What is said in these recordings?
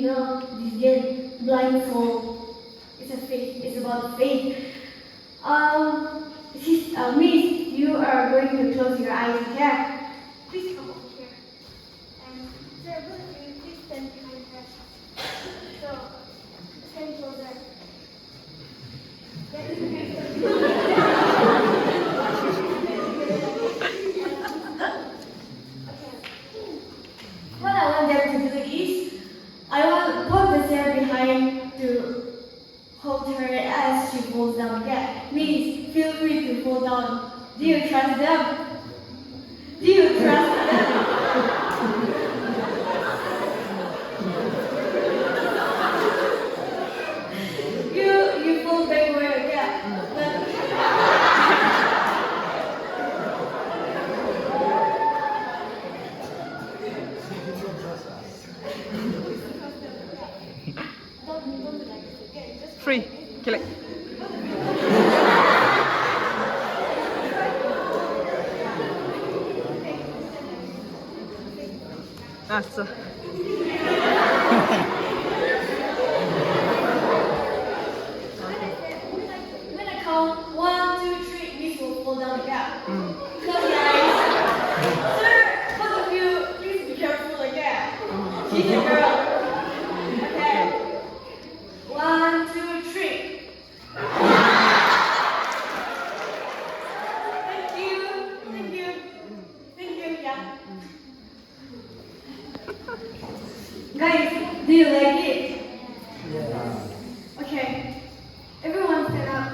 this game, blindfold. It's about faith. Miss, you are going to close your eyes, okay? Please come over here. And sir, will you please stand behind her? So, stand closer. What I want them to do is, I want to put the chair behind to hold her as she falls down again. Please feel free to fall down. Do you trust them? Do you trust them? you fall backward again. Free. Kill it. So. When I count 1, 2, 3, Miss will fall down again. Close your eyes. Sir, both of you, please be careful again. She's a girl. Okay. 1, 2, 3. Thank you, yeah. Guys, do you like it? Yeah. Okay, everyone stand up.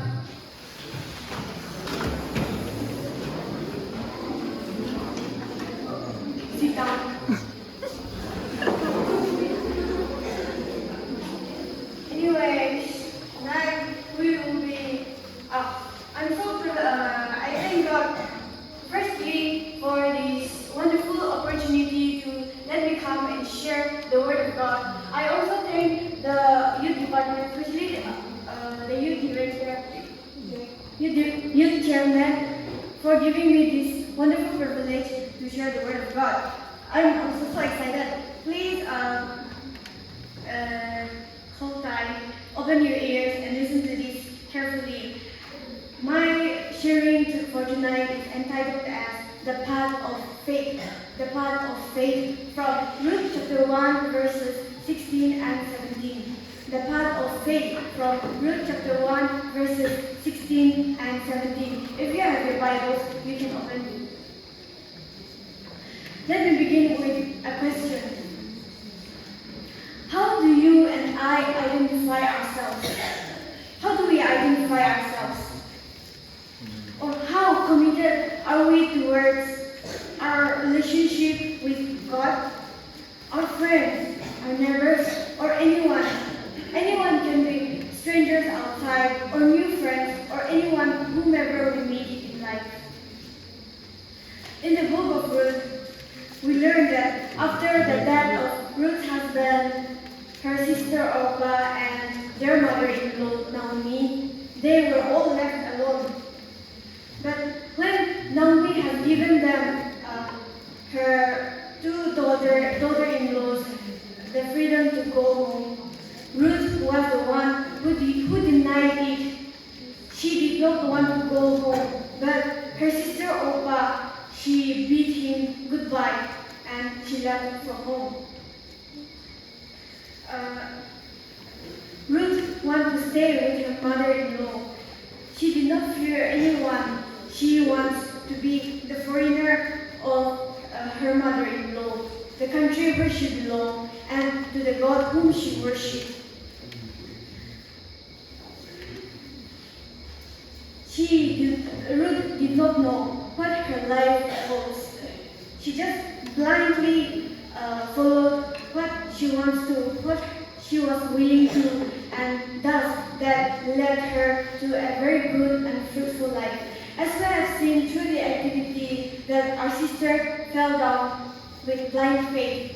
Sit down. Anyways, tonight we will be I'm so I thank God firstly for this wonderful opportunity to let me come and share the word of God. I also thank the youth department, especially the youth director, youth chairman, for giving me this wonderful privilege to share the word of God. I'm so excited. Please hold tight, open your ears, and listen to this carefully. My sharing for tonight is entitled as The Path of Faith. The Path of Faith from Luke chapter 1 verses 16 and 17. The Path of Faith from Luke chapter 1 verses 16 and 17. If you have your Bibles, you can open it. Let me begin with a question. How do you and I identify ourselves? How do we identify ourselves? Or how committed are we towards our relationship with God, our friends, our neighbors, or anyone? Anyone can be strangers outside, or new friends, or anyone whomever we meet in life. In the book of Ruth, we learn that after the death of Ruth's husband, her sister Orpah, and their mother-in-law Naomi, they were all left alone. But when Naomi had given them her two daughter-in-laws the freedom to go home, Ruth was the one who denied it. She did not want to go home, but her sister Orpah, she bid him goodbye and she left for home. Ruth wanted to stay with her mother-in-law. She did not fear anyone. She wants to be the foreigner of her mother-in-law, the country where she belonged, and to the God whom she worshipped. Ruth did not know what her life holds. She just blindly followed what she wants to, what she was willing to, and thus that led her to a very good and fruitful life. As we have seen through the activity that our sister fell down with blind faith.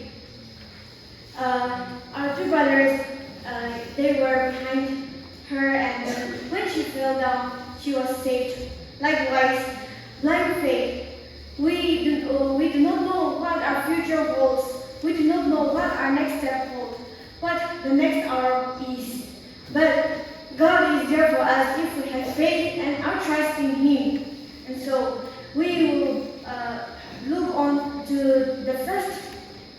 Our two brothers, they were behind her, and when she fell down, she was saved. Likewise, blind faith. We do not know what our future holds. We do not know what our next step holds. But the next hour of peace. But God is there for us if we have faith and our trust in Him. And so we will look on to the first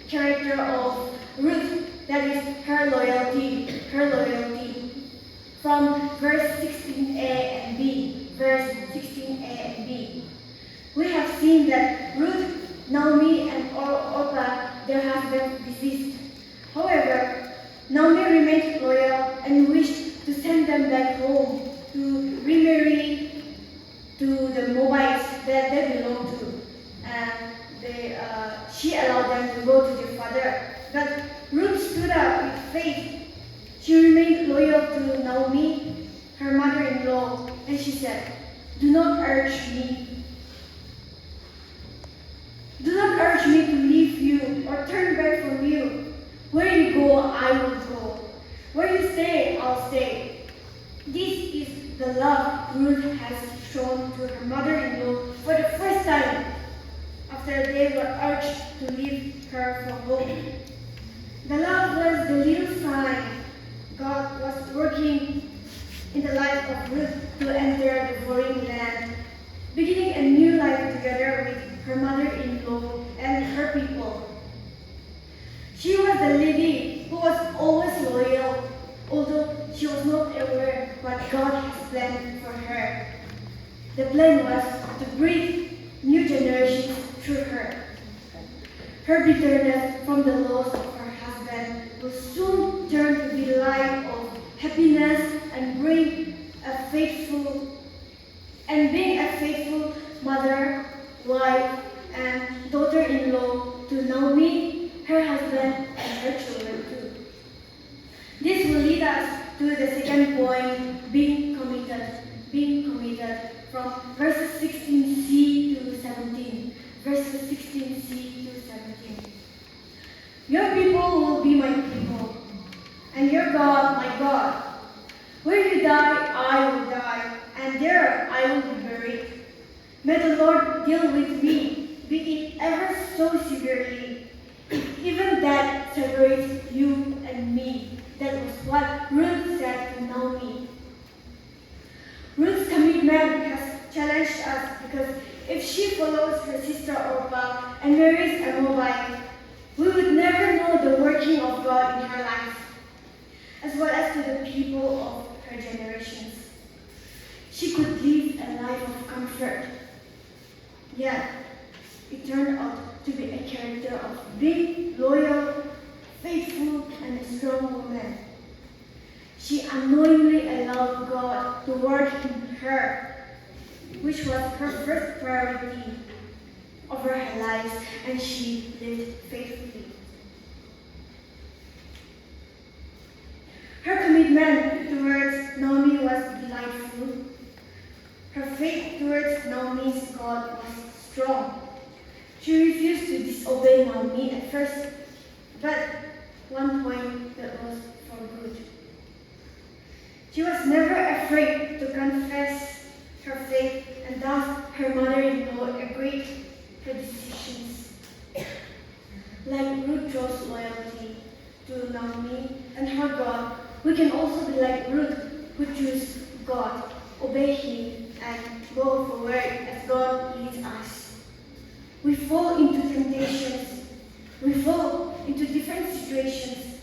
character of Ruth, that is her loyalty. Her loyalty. From verse 16a and b. Verse 16a and b. We have seen that Ruth, Naomi, and Orpah, their husband, deceased. However, Naomi remained loyal and wished to send them back home to remarry to the Moabites that they belonged to. And she allowed them to go to their father. But Ruth stood up with faith. She remained loyal to Naomi, her mother-in-law, and she said, "Do not urge me. Do not urge me to leave you or turn back from you. Where you go, I will go. Where you stay, I'll stay." This is the love Ruth has shown to her mother-in-law for the first time after they were urged to leave her for home. The love was the little sign God was working in the life of Ruth to enter the foreign land, beginning a new life together with her mother-in-law and her people. She was the lady who was always loyal, although she was not aware what God has planned for her. The plan was to breed new generations through her. Her bitterness from the loss of her husband will soon turn to be light of happiness and being a faithful mother, wife, and daughter-in-law to Naomi, her husband, and her children too. This will lead us to the second point, being committed. Being committed from verses 16c to 17. Verses 16c to 17. Your people will be my people, and your God my God. Where you die, I will die, and there I will be buried. May the Lord deal with me, be it ever so severely. Even that separates you and me. That was what Ruth said to Naomi. Ruth's commitment has challenged us because if she follows her sister Orpah and marries a Moabite, we would never know the working of God in her life, as well as to the people of her generations. She could live a life of comfort. Yet, it turned out to be a character of being loyal, faithful, and a strong woman. She unknowingly allowed God to work in her, which was her first priority over her life, and she lived faithfully. Her commitment towards Naomi was delightful. Her faith towards Naomi's God was strong. She refused to disobey Naomi at first, but one point that was for good. She was never afraid to confess her faith, and thus her mother-in-law agreed her decisions. Like Ruth chose loyalty to Naomi and her God, we can also be like Ruth, who choose God, obey Him, and go forward as God leads us. We fall into temptations. We fall into different situations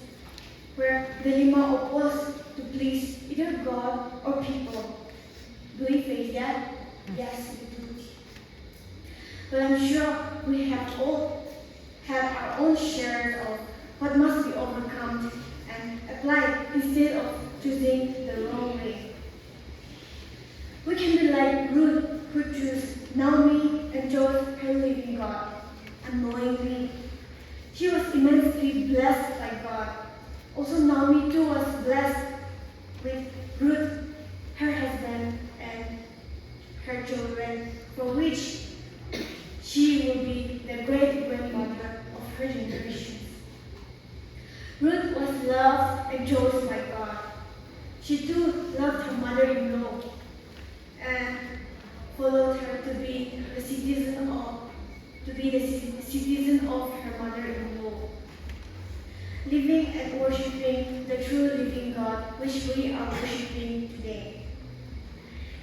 where the dilemma of us to please either God or people. Do we face that? Yes, we do. But I'm sure we have all had our own share of what must be overcome and applied instead of choosing the wrong way. We can be like Ruth, who chose Naomi and chose her living God unknowingly. She was immensely blessed by God. Also, Naomi too was blessed with Ruth, her husband, and her children, for which she will be the great-grandmother of her generations. Ruth was loved and chosen by God. She too loved her mother-in-law and followed her to be the citizen of her mother-in-law, living and worshiping the which we are worshiping today.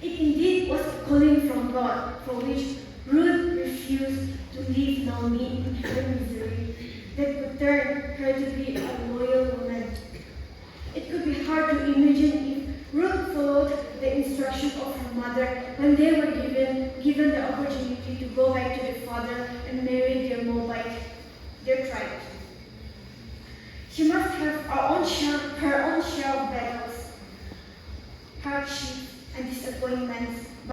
It indeed was a calling from God, for which Ruth refused to leave Naomi in her misery, that would turn her to be a loyal woman. It could be hard to imagine if Ruth followed the instructions of her mother when they were given the opportunity to go back to their father and marry their Moabite, their tribe. She must have her own share of battles, hardships, and disappointments